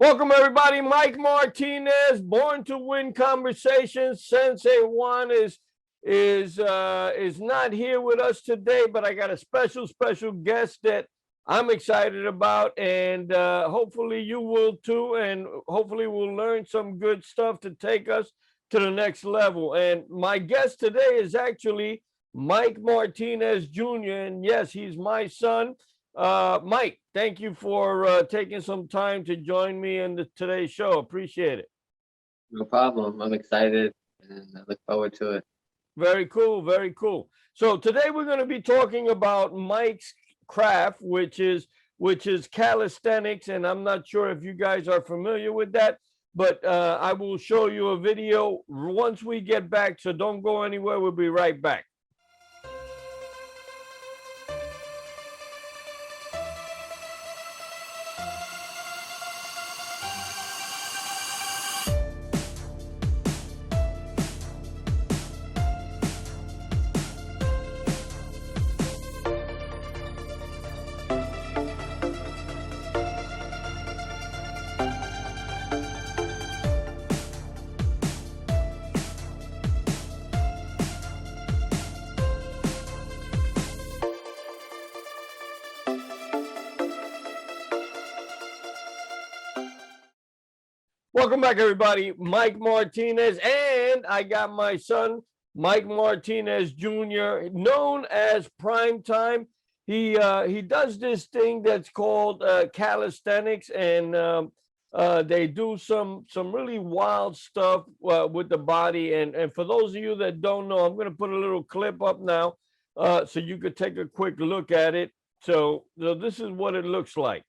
Welcome everybody. Mike Martinez, Born to Win Conversations. Sensei Juan is not here with us today, but I got a special guest that I'm excited about, and hopefully you will too. And hopefully we'll learn some good stuff to take us to the next level. And my guest today is actually Mike Martinez Jr. And yes, he's my son. Mike, thank you for taking some time to join me in today's show. Appreciate it. No problem. I'm excited and I look forward to it. Very cool, very cool. So today we're going to be talking about Mike's craft, which is calisthenics, and I'm not sure if you guys are familiar with that, but I will show you a video once we get back. So don't go anywhere. We'll be right back. Welcome back, everybody. Mike Martinez, and I got my son, Mike Martinez Jr., known as Primetime. He does this thing that's called calisthenics, and they do some really wild stuff with the body. And for those of you that don't know, I'm going to put a little clip up now so you could take a quick look at it. So this is what it looks like.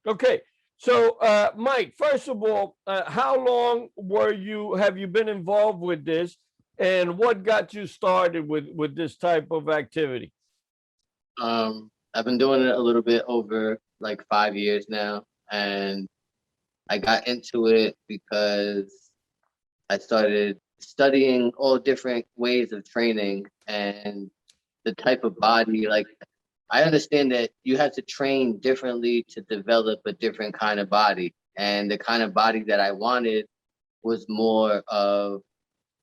Okay, so Mike, first of all, how long have you been involved with this, and what got you started with this type of activity? I've been doing it a little bit over like 5 years now, and I got into it because I started studying all different ways of training and the type of body. Like, I understand that you have to train differently to develop a different kind of body. And the kind of body that I wanted was more of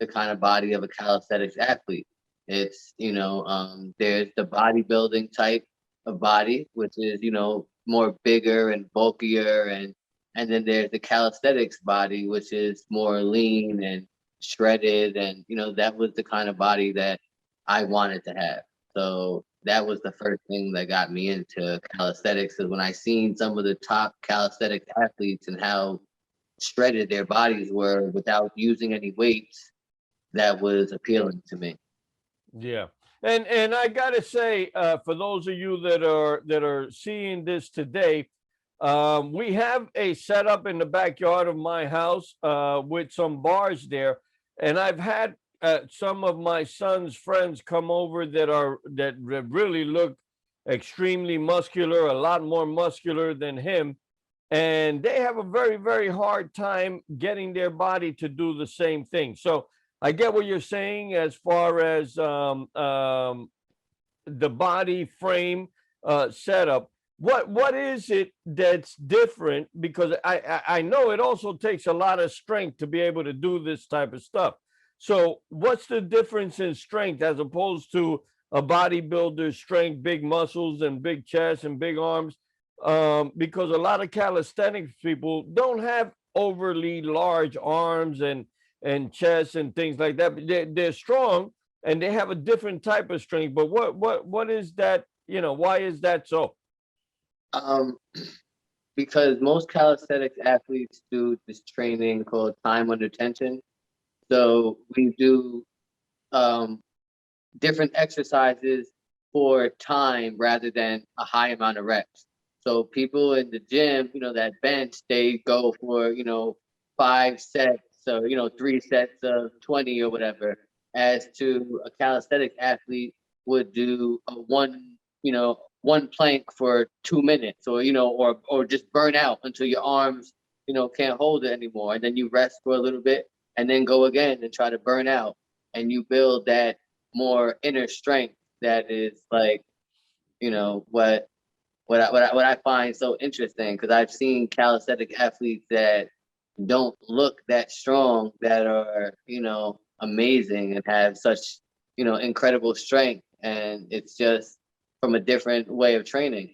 the kind of body of a calisthenics athlete. It's, there's the bodybuilding type of body, which is, more bigger and bulkier. And then there's the calisthenics body, which is more lean and shredded. And, that was the kind of body that I wanted to have. So that was the first thing that got me into calisthenics, is when I seen some of the top calisthenics athletes and how shredded their bodies were without using any weights. That was appealing to me. Yeah, and I gotta say, for those of you that are seeing this today, we have a setup in the backyard of my house with some bars there, and I've had some of my son's friends come over that really look extremely muscular, a lot more muscular than him, and they have a very hard time getting their body to do the same thing. So I get what you're saying as far as the body frame setup. What is it that's different? Because I know it also takes a lot of strength to be able to do this type of stuff. So what's the difference in strength as opposed to a bodybuilder's strength, big muscles and big chest and big arms? Because a lot of calisthenics people don't have overly large arms and chests and things like that. But they're strong and they have a different type of strength. But what is that? You know, why is that so? Um, because most calisthenics athletes do this training called time under tension. So we do um, different exercises for time rather than a high amount of reps. So people in the gym, that bench, they go for, 5 sets, so, 3 sets of 20 or whatever, as to a calisthenics athlete would do one plank for 2 minutes, or just burn out until your arms, can't hold it anymore. And then you rest for a little bit and then go again and try to burn out. And you build that more inner strength that is like, what I find so interesting, because I've seen calisthenic athletes that don't look that strong that are, amazing and have such, incredible strength. And it's just from a different way of training.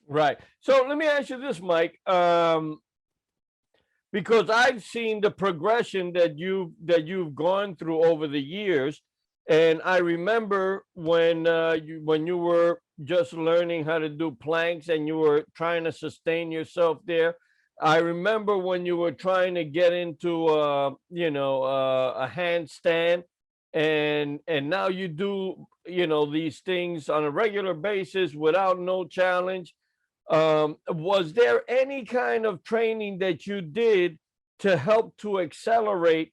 Right. So let me ask you this, Mike. Because I've seen the progression that you've gone through over the years, and I remember when you were just learning how to do planks and you were trying to sustain yourself there. I remember when you were trying to get into a handstand, and now you do these things on a regular basis without no challenge. Was there any kind of training that you did to help to accelerate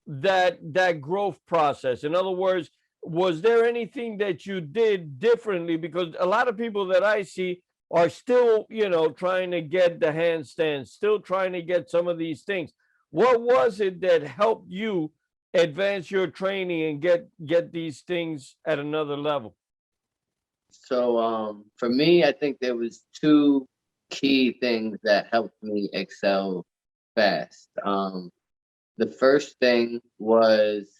that growth process? In other words, was there anything that you did differently? Because a lot of people that I see are still, trying to get the handstand, still trying to get some of these things. What was it that helped you advance your training and get these things at another level? So for me, I think there was two key things that helped me excel fast. The first thing was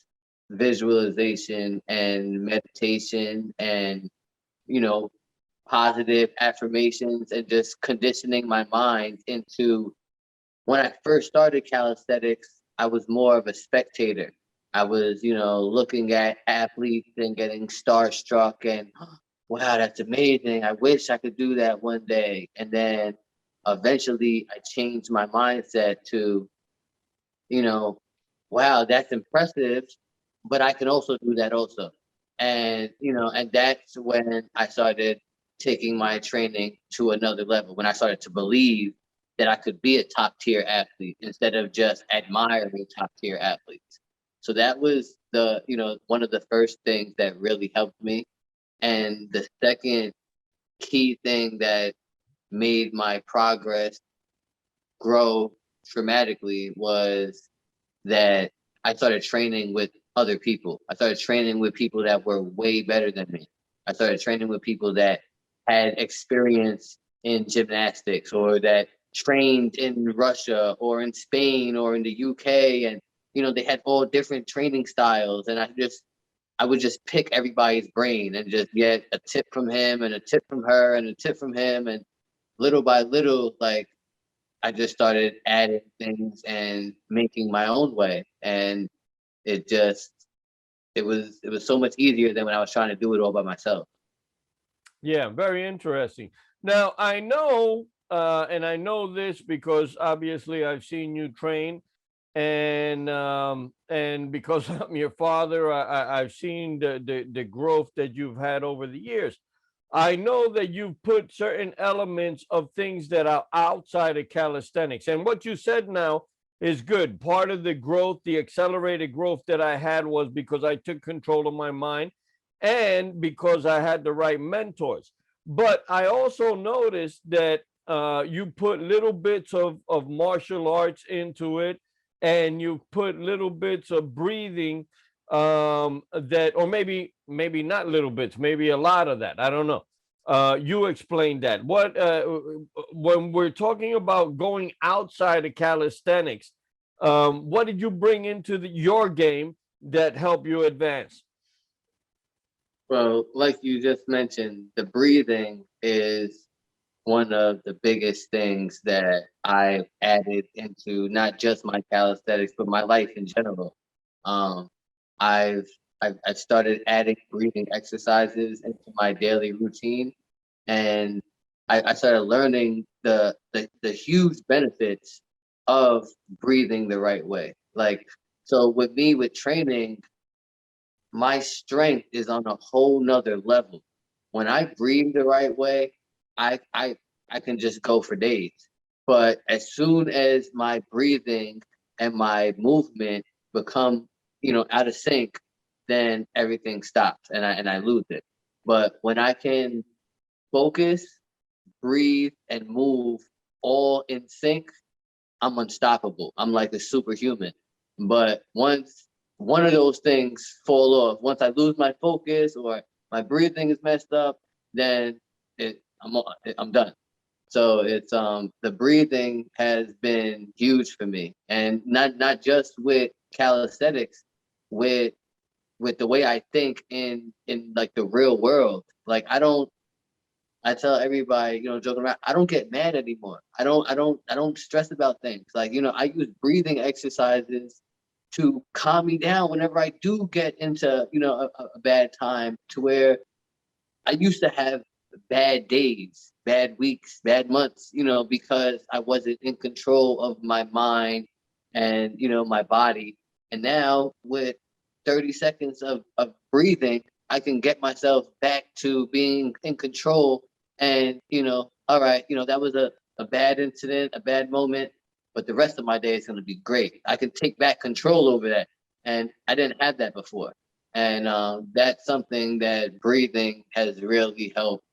visualization and meditation and, you know, positive affirmations and just conditioning my mind into when I first started calisthenics, I was more of a spectator. I was, looking at athletes and getting starstruck and, wow, that's amazing. I wish I could do that one day. And then eventually I changed my mindset to, you know, wow, that's impressive, but I can also do that also. And that's when I started taking my training to another level, when I started to believe that I could be a top tier athlete instead of just admiring top tier athletes. So that was one of the first things that really helped me. And the second key thing that made my progress grow dramatically was that I started training with other people. I started training with people that were way better than me. I started training with people that had experience in gymnastics or that trained in Russia or in Spain or in the UK. And, they had all different training styles. And I would just pick everybody's brain and just get a tip from him and a tip from her and a tip from him. And little by little, like, I just started adding things and making my own way. And it was so much easier than when I was trying to do it all by myself. Yeah, very interesting. Now, I know, and I know this because obviously I've seen you train, and because I'm your father, I've seen the growth that you've had over the years. I know that you've put certain elements of things that are outside of calisthenics, and what you said now is good. Part of the growth, the accelerated growth that I had, was because I took control of my mind and because I had the right mentors. But I also noticed that you put little bits of martial arts into it. and you put little bits of breathing that, or maybe not little bits, maybe a lot of that. I don't know. You explained that. What when we're talking about going outside of calisthenics, what did you bring into your game that helped you advance? Well, like you just mentioned, the breathing is one of the biggest things that I've added into not just my calisthenics, but my life in general. Um, I've, I've started adding breathing exercises into my daily routine, and I started learning the huge benefits of breathing the right way. Like, so with me with training, my strength is on a whole nother level. When I breathe the right way, I I I can just go for days. But as soon as my breathing and my movement become, out of sync, then everything stops and I lose it. But when I can focus, breathe, and move all in sync, I'm unstoppable. I'm like a superhuman. But once one of those things fall off, once I lose my focus or my breathing is messed up, then I'm done. So it's the breathing has been huge for me, and not just with calisthenics, with the way I think in like the real world. Like I tell everybody, joking around, I don't get mad anymore. I don't stress about things. Like, I use breathing exercises to calm me down whenever I do get into, a bad time, to where I used to have bad days, bad weeks, bad months, because I wasn't in control of my mind and, my body. And now with 30 seconds of breathing, I can get myself back to being in control. And, all right, that was a bad incident, a bad moment, but the rest of my day is going to be great. I can take back control over that. And I didn't have that before. And that's something that breathing has really helped.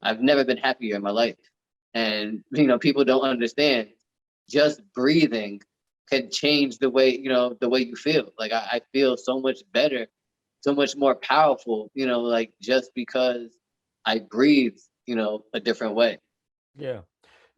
I've never been happier in my life. And, people don't understand, just breathing can change the way you feel. Like I feel so much better, so much more powerful, like just because I breathe, a different way. Yeah.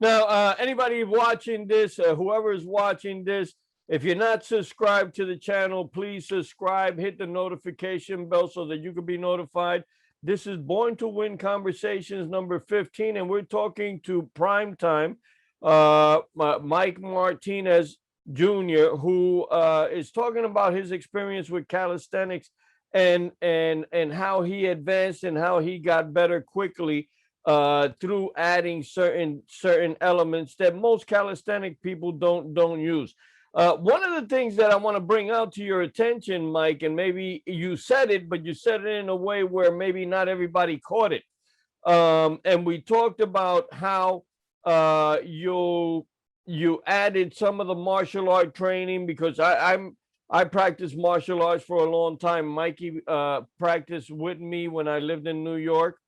Now, anybody watching this, whoever is watching this, if you're not subscribed to the channel, please subscribe, hit the notification bell so that you can be notified. This is Born to Win Conversations number 15, and we're talking to Primetime, Mike Martinez Jr., who is talking about his experience with calisthenics and how he advanced and how he got better quickly through adding certain elements that most calisthenic people don't use. One of the things that I want to bring out to your attention, Mike, and maybe you said it, but you said it in a way where maybe not everybody caught it. And we talked about how you added some of the martial art training, because I practiced martial arts for a long time. Mikey practiced with me when I lived in New York.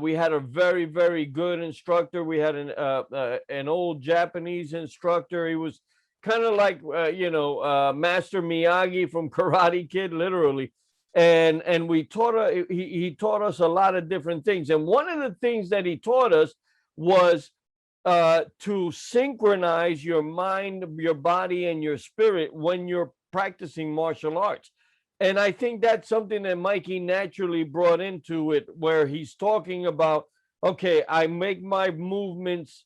We had a very, very good instructor. We had an old Japanese instructor. He was kind of like Master Miyagi from Karate Kid, literally. And we taught he taught us a lot of different things. And one of the things that he taught us was to synchronize your mind, your body, and your spirit when you're practicing martial arts. And I think that's something that Mikey naturally brought into it, where he's talking about, okay, I make my movements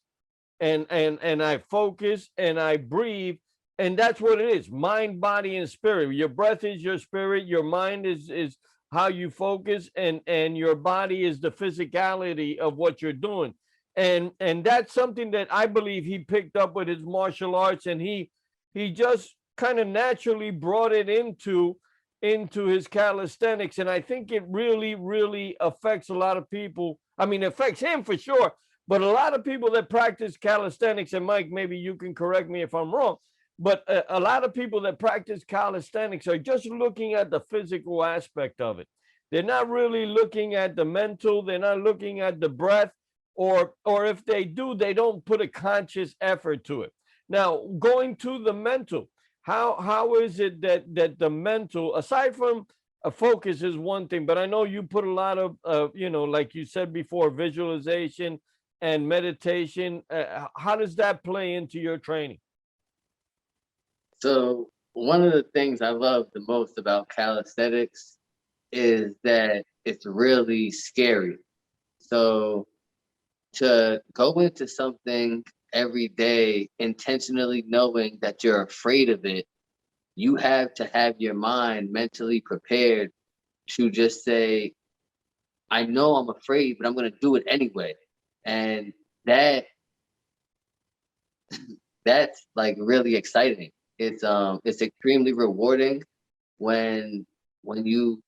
and I focus and I breathe. And that's what it is: mind, body, and spirit. Your breath is your spirit, your mind is how you focus, and your body is the physicality of what you're doing. And that's something that I believe he picked up with his martial arts, and he just kind of naturally brought it into his calisthenics. And I think it really, really affects a lot of people. I mean, it affects him for sure, but a lot of people that practice calisthenics, and Mike, maybe you can correct me if I'm wrong, but a lot of people that practice calisthenics are just looking at the physical aspect of it. They're not really looking at the mental, they're not looking at the breath, or if they do, they don't put a conscious effort to it. Now, going to the mental, how is it that the mental, aside from a focus is one thing, but I know you put a lot of like you said before, visualization and meditation. How does that play into your training? So one of the things I love the most about calisthenics is that it's really scary. So to go into something every day intentionally knowing that you're afraid of it, you have to have your mind mentally prepared to just say, I know I'm afraid, but I'm going to do it anyway. And that that's like really exciting. It's extremely rewarding when when you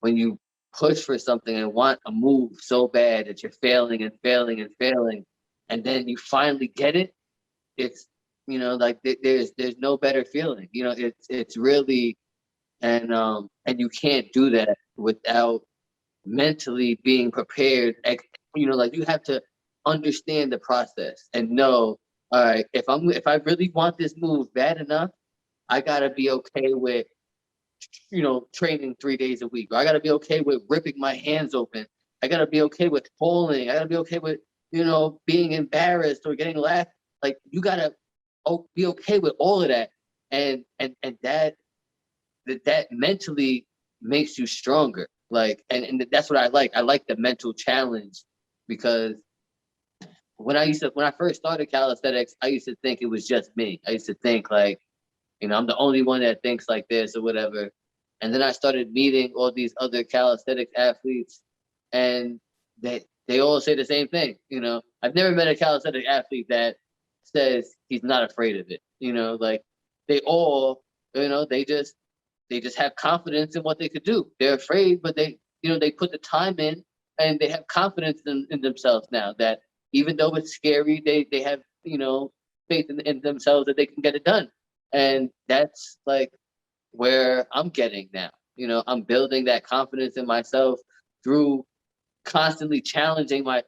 when you push for something and want a move so bad that you're failing and failing and failing, and then you finally get it. It's like there's no better feeling. It's really, and you can't do that without mentally being prepared. Like you have to understand the process and know, all right, if I really want this move bad enough, I gotta be okay with training 3 days a week. Or I gotta be okay with ripping my hands open. I gotta be okay with falling. I gotta be okay with being embarrassed or getting laughed. Like you gotta be okay with all of that, and that mentally makes you stronger. Like, and that's what I like. I like the mental challenge because when I first started calisthenics, I used to think it was just me. I used to think like, I'm the only one that thinks like this or whatever. And then I started meeting all these other calisthenic athletes, and they all say the same thing. I've never met a calisthenic athlete that says he's not afraid of it. Like they all, they just have confidence in what they could do. They're afraid, but they put the time in, and they have confidence in themselves now that even though it's scary, they have, faith in themselves that they can get it done. And that's like where I'm getting now. I'm building that confidence in myself through constantly challenging my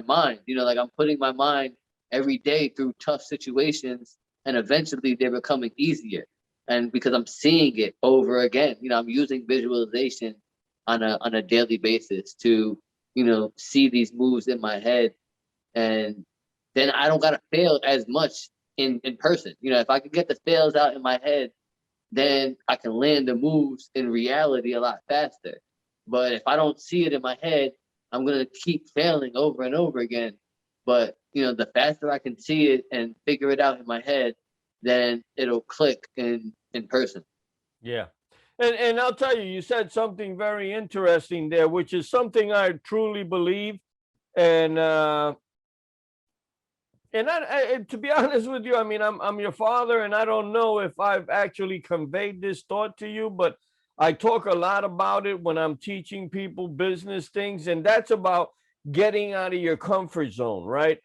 mind. Like I'm putting my mind every day through tough situations, and eventually they're becoming easier. And because I'm seeing it over again, I'm using visualization on a daily basis to, see these moves in my head, and then I don't gotta fail as much in person. If I can get the fails out in my head, then I can land the moves in reality a lot faster. But if I don't see it in my head, I'm gonna keep failing over and over again. But the faster I can see it and figure it out in my head, then it'll click in person. Yeah. And I'll tell you, you said something very interesting there, which is something I truly believe. And to be honest with you, I mean, I'm your father, and I don't know if I've actually conveyed this thought to you, but I talk a lot about it when I'm teaching people business things, and that's about getting out of your comfort zone, right?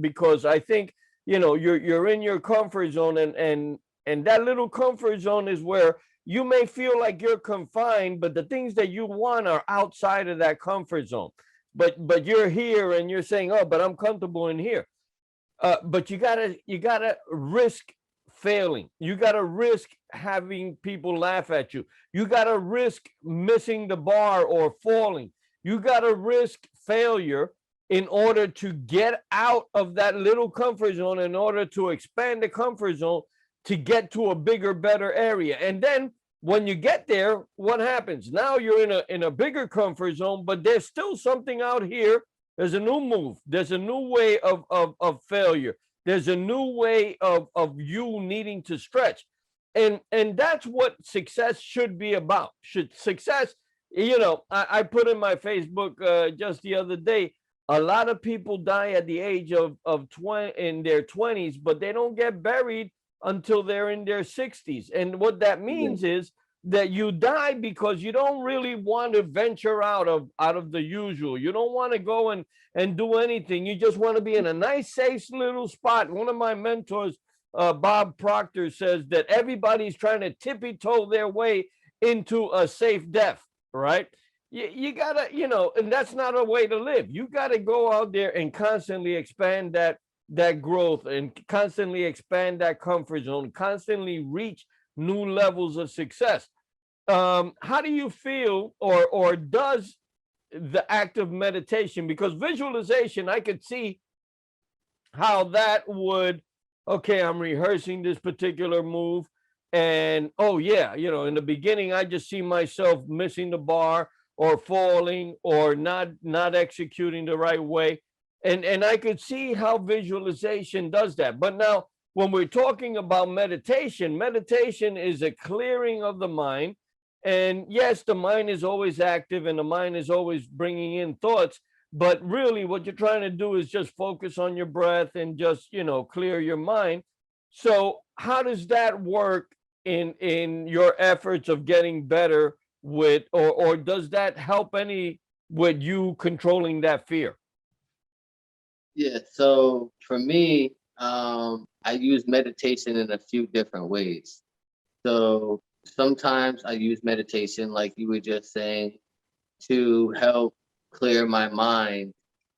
Because I think you're in your comfort zone, and that little comfort zone is where you may feel like you're confined, but the things that you want are outside of that comfort zone. But you're here, and you're saying, "Oh, but I'm comfortable in here." But you gotta risk failing. You gotta risk having people laugh at you. You gotta risk missing the bar or falling. You gotta risk failure in order to get out of that little comfort zone, in order to expand the comfort zone, to get to a bigger, better area. And then when you get there, what happens? Now you're in a bigger comfort zone, but there's still something out here. There's a new move. There's a new way of failure. There's a new way of you needing to stretch. And that's what success should be about. Should success, I put in my Facebook just the other day, a lot of people die at the age of 20 in their 20s, but they don't get buried until they're in their 60s. And what that Yeah. means is that you die because you don't really want to venture out of the usual. You don't want to go and do anything. You just want to be in a nice, safe little spot. One of my mentors, Bob Proctor, says that everybody's trying to tippy toe their way into a safe death, right? You gotta, and that's not a way to live. You gotta go out there and constantly expand that growth and constantly expand that comfort zone, constantly reach new levels of success. How do you feel, or does the act of meditation, because visualization, I could see how that would, okay, I'm rehearsing this particular move. And oh, yeah, in the beginning, I just see myself missing the bar or falling or not executing the right way. And I could see how visualization does that. But now, when we're talking about meditation, meditation is a clearing of the mind. And yes, the mind is always active and the mind is always bringing in thoughts, but really what you're trying to do is just focus on your breath and just clear your mind. So how does that work in your efforts of getting better with, or does that help any with you controlling that fear? Yeah. So for me, I use meditation in a few different ways. So sometimes I use meditation, like you were just saying, to help clear my mind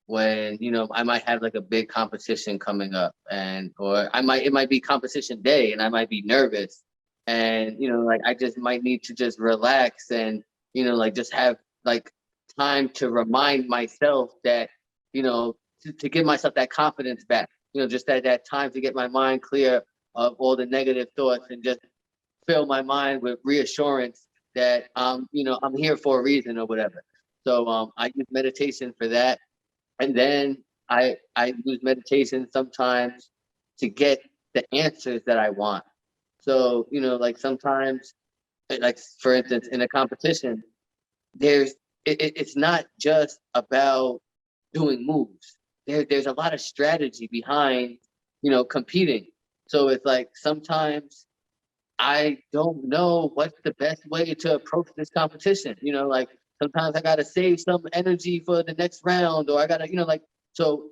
when I might have like a big competition coming up, and or it might be competition day and I might be nervous, and like I just might need to just relax and like just have like time to remind myself that to give myself that confidence back, just that time to get my mind clear of all the negative thoughts and just fill my mind with reassurance that I'm here for a reason or whatever. So I use meditation for that, and then I use meditation sometimes to get the answers that I want. So like sometimes, like for instance, in a competition, there's it's not just about doing moves. There's a lot of strategy behind competing. So it's like sometimes I don't know what's the best way to approach this competition. Like sometimes I gotta save some energy for the next round, or I gotta, like, so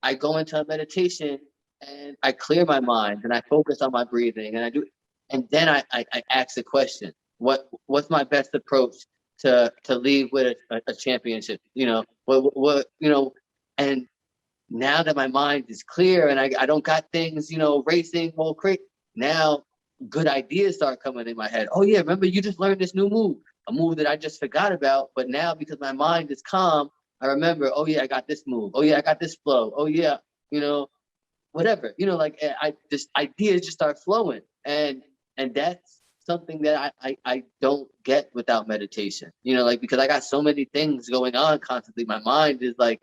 I go into a meditation and I clear my mind and I focus on my breathing and I do, and then I ask a question. What's my best approach to leave with a championship? And now that my mind is clear and I don't got things, racing all crazy, now good ideas start coming in my head. Oh yeah, remember you just learned this new move, a move that I just forgot about, but now because my mind is calm, I remember, oh yeah, I got this move. Oh yeah, I got this flow. Oh yeah, whatever. Like I just ideas just start flowing. And that's something that I don't get without meditation. Like because I got so many things going on constantly. My mind is like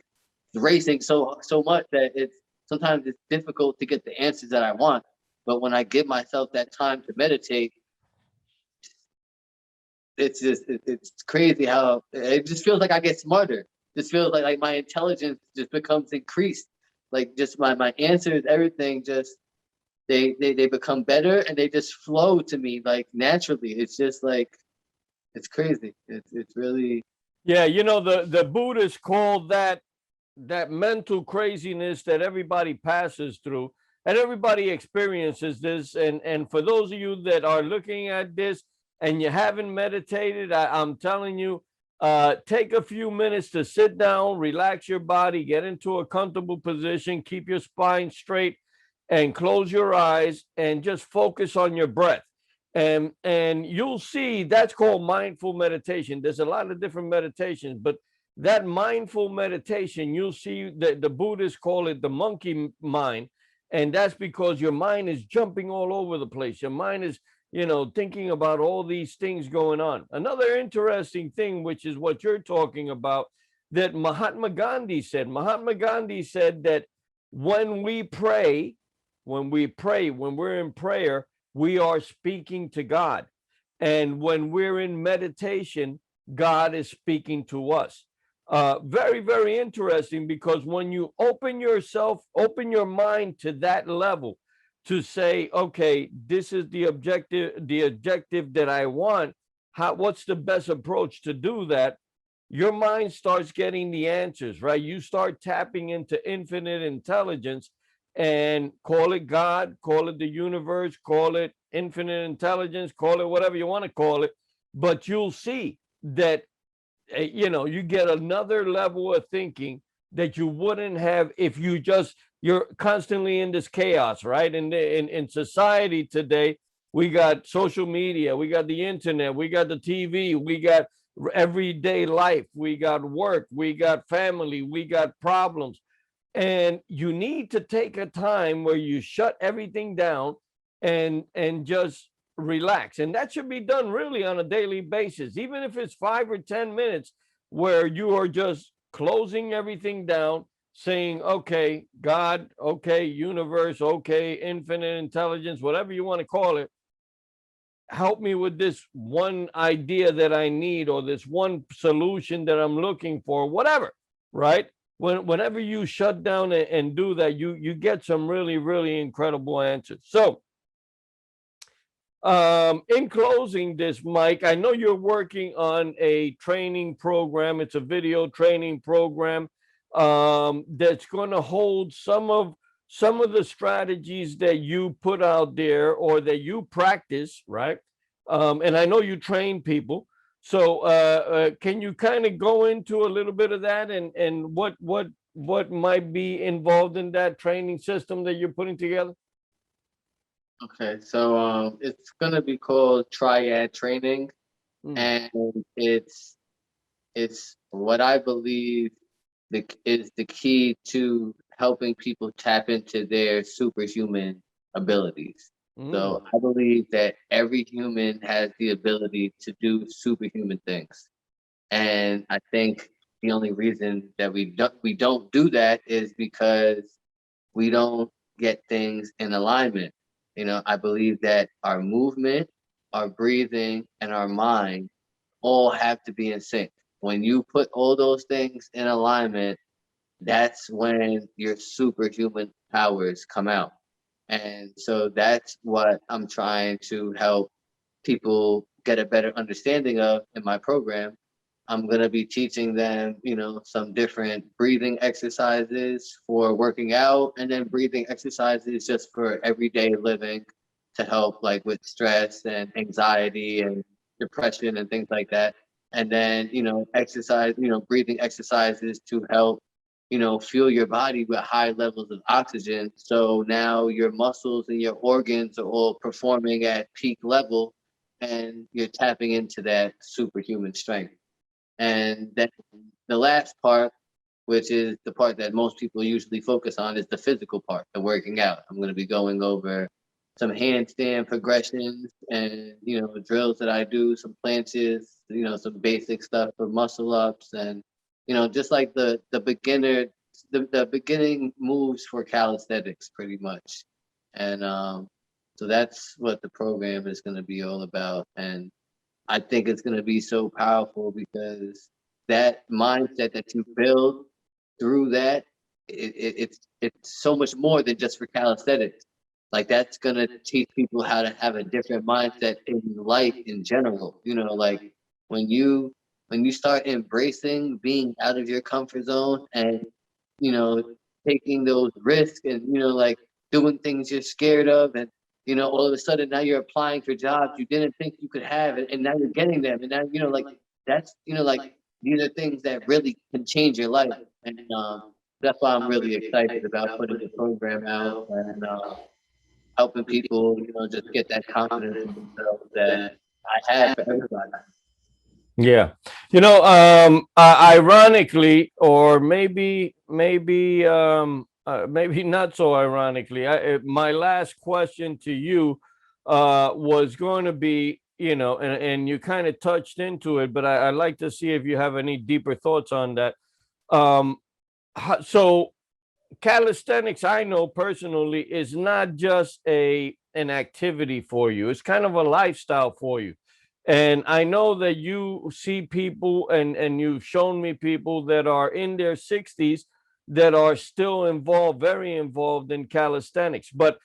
racing so much that sometimes it's difficult to get the answers that I want. But when I give myself that time to meditate, it's crazy how it just feels like I get smarter. It just feels like my intelligence just becomes increased. Like just my answers, everything just they become better and they just flow to me like naturally. It's just like it's crazy. It's really. Yeah, the Buddhists call that mental craziness that everybody passes through, and everybody experiences this. And for those of you that are looking at this and you haven't meditated, I'm telling you, take a few minutes to sit down, relax your body, get into a comfortable position, keep your spine straight, and close your eyes and just focus on your breath. And you'll see that's called mindful meditation. There's a lot of different meditations, but that mindful meditation, you'll see that the Buddhists call it the monkey mind. And that's because your mind is jumping all over the place. Your mind is, thinking about all these things going on. Another interesting thing, which is what you're talking about, that Mahatma Gandhi said. Mahatma Gandhi said that when we pray, when we're in prayer, we are speaking to God. And when we're in meditation, God is speaking to us. Very, very interesting, because when you open your mind to that level to say, okay, this is the objective that I want. What's the best approach to do that? Your mind starts getting the answers, right? You start tapping into infinite intelligence, and call it God, call it the universe, call it infinite intelligence, call it whatever you want to call it. But you'll see that you get another level of thinking that you wouldn't have if you're constantly in this chaos, right? And in society today, we got social media, we got the internet, we got the TV, we got everyday life, we got work, we got family, we got problems. And you need to take a time where you shut everything down and just relax. And that should be done really on a daily basis, even if it's 5 or 10 minutes where you are just closing everything down, saying, okay, God, okay, universe, okay, infinite intelligence, whatever you want to call it, help me with this one idea that I need, or this one solution that I'm looking for, whatever, right? Whenever you shut down and do that, you get some really, really incredible answers. So in closing this, Mike, I know you're working on a training program. It's a video training program that's going to hold some of the strategies that you put out there or that you practice, right? And I know you train people. So can you kind of go into a little bit of that, and what might be involved in that training system that you're putting together? Okay, so it's gonna be called Triad Training, Mm, and it's what I believe is the key to helping people tap into their superhuman abilities. mm, So I believe that every human has the ability to do superhuman things, and I think the only reason that we don't do that is because we don't get things in alignment. I believe that our movement, our breathing, and our mind all have to be in sync. When you put all those things in alignment, that's when your superhuman powers come out. And so that's what I'm trying to help people get a better understanding of in my program. I'm going to be teaching them, some different breathing exercises for working out, and then breathing exercises just for everyday living to help like with stress and anxiety and depression and things like that. And then, exercise, breathing exercises to help, fuel your body with high levels of oxygen. So now your muscles and your organs are all performing at peak level, and you're tapping into that superhuman strength. And then the last part, which is the part that most people usually focus on, is the physical part, the working out. I'm going to be going over some handstand progressions and, drills that I do, some planches, some basic stuff for muscle ups, and, just like the the beginning moves for calisthenics pretty much. And so that's what the program is going to be all about. And I think it's going to be so powerful because that mindset that you build through that, it's so much more than just for calisthenics. Like that's going to teach people how to have a different mindset in life in general. Like when you when you start embracing being out of your comfort zone and you know taking those risks and like doing things you're scared of, and all of a sudden now you're applying for jobs you didn't think you could have, and now you're getting them, and now like that's like these are things that really can change your life. And that's why I'm really excited about putting the program out and helping people just get that confidence in themselves that I have for everybody. yeah. Ironically, or maybe not so ironically, my last question to you was going to be, and you kind of touched into it, but I'd like to see if you have any deeper thoughts on that. Um, so calisthenics, I know personally, is not just an activity for you. It's kind of a lifestyle for you. And I know that you see people, and you've shown me people that are in their 60s that are still involved, very involved in calisthenics. But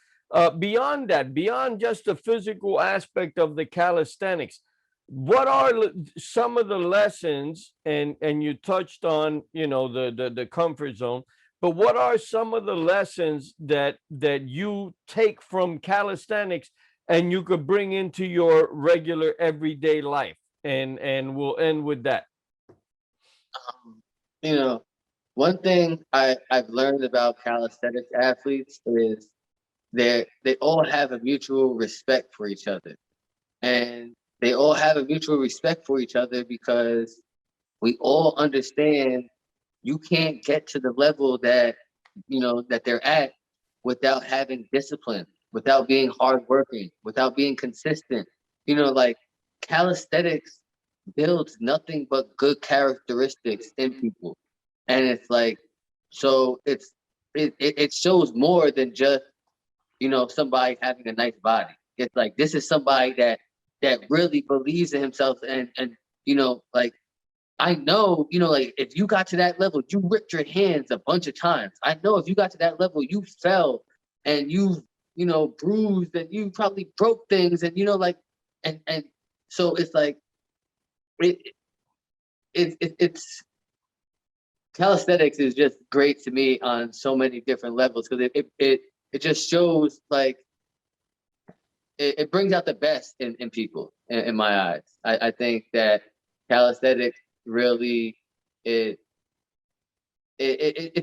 beyond that, beyond just the physical aspect of the calisthenics, what are some of the lessons? And you touched on, the comfort zone, but what are some of the lessons that you take from calisthenics and you could bring into your regular everyday life? And we'll end with that. You know, one thing I've learned about calisthenics athletes is they all have a mutual respect for each other. And they all have a mutual respect for each other because we all understand you can't get to the level that that they're at without having discipline, without being hardworking, without being consistent. Like calisthenics builds nothing but good characteristics in people. And it's like, so it shows more than just, somebody having a nice body. It's like, this is somebody that really believes in himself. And like, I know, like, if you got to that level, you ripped your hands a bunch of times. I know if you got to that level, you fell and bruised, and you probably broke things, and like, and so it's like, it, it's calisthenics is just great to me on so many different levels, because it just shows, like, it brings out the best in people, in my eyes. I think that calisthenics really, it's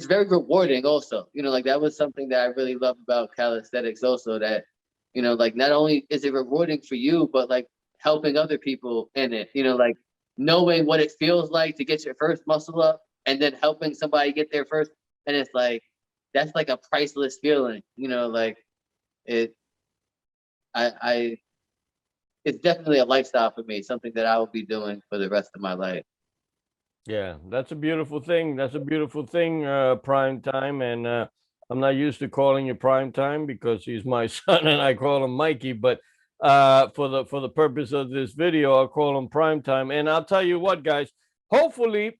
very rewarding also. Like, that was something that I really love about calisthenics also, that like, not only is it rewarding for you, but like helping other people in it, like knowing what it feels like to get your first muscle up, and then helping somebody get their first. And it's like, that's like a priceless feeling, like, it I it's definitely a lifestyle for me, something that I will be doing for the rest of my life. Yeah, that's a beautiful thing. That's a beautiful thing, prime time. And I'm not used to calling you prime time because he's my son and I call him Mikey. But for the purpose of this video, I'll call him prime time. And I'll tell you what, guys, hopefully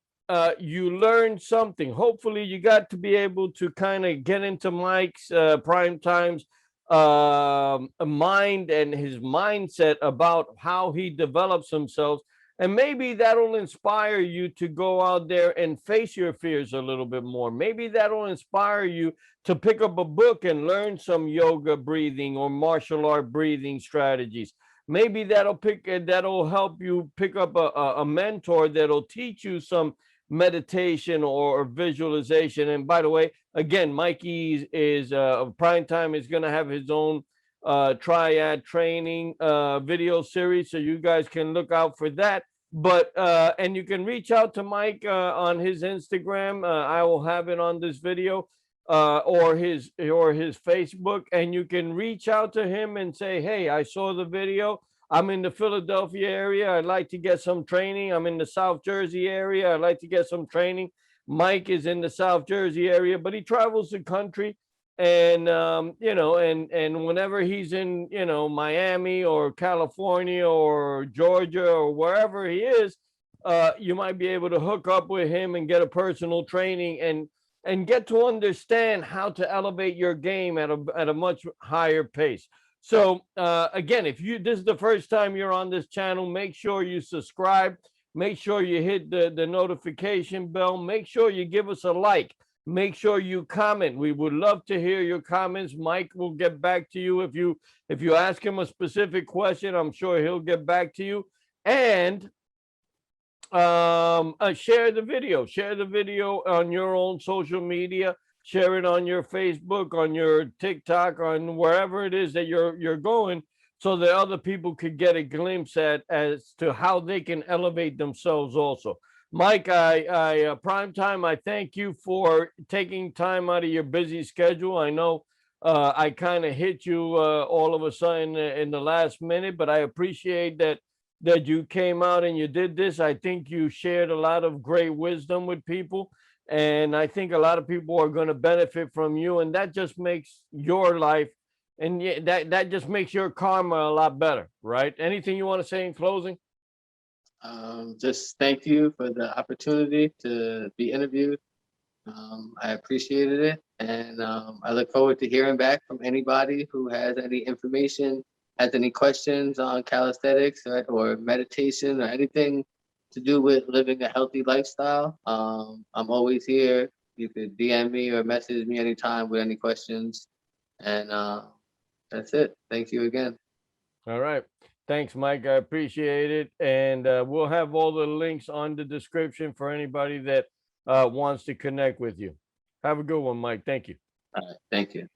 you learned something. Hopefully you got to be able to kind of get into Mike's prime times mind and his mindset about how he develops himself, and maybe that'll inspire you to go out there and face your fears a little bit more. Maybe that'll inspire you to pick up a book and learn some yoga breathing or martial art breathing strategies. Maybe that'll help you pick up a mentor that'll teach you some meditation or visualization. And by the way, again, Mikey is prime time is going to have his own triad training video series, so you guys can look out for that. But and you can reach out to Mike on his Instagram. I will have it on this video, or his Facebook, and you can reach out to him and say, hey, I saw the video. I'm in the Philadelphia area. I'd like to get some training. I'm in the South Jersey area. I'd like to get some training. Mike is in the South Jersey area, but he travels the country. And and whenever he's in, Miami or California or Georgia or wherever he is, you might be able to hook up with him and get a personal training and get to understand how to elevate your game at a much higher pace. So again, if this is the first time you're on this channel, make sure you subscribe. Make sure you hit the notification bell. Make sure you give us a like. Make sure you comment. We would love to hear your comments. Mike will get back to you if you ask him a specific question. I'm sure he'll get back to you. And share the video. Share the video on your own social media. Share it on your Facebook, on your TikTok, on wherever it is that you're going, so that other people could get a glimpse as to how they can elevate themselves also. Mike, I prime time, I thank you for taking time out of your busy schedule. I know I kind of hit you all of a sudden in the last minute, but I appreciate that you came out and you did this. I think you shared a lot of great wisdom with people, and I think a lot of people are going to benefit from you, and that just makes your life, and that just makes your karma a lot better, right? Anything you want to say in closing? Just thank you for the opportunity to be interviewed. I appreciated it, and I look forward to hearing back from anybody who has any information, has any questions on calisthenics, or meditation, or anything to do with living a healthy lifestyle. I'm always here. You could DM me or message me anytime with any questions. And that's it. Thank you again. All right. Thanks, Mike. I appreciate it. And we'll have all the links on the description for anybody that wants to connect with you. Have a good one, Mike. Thank you. All right, thank you.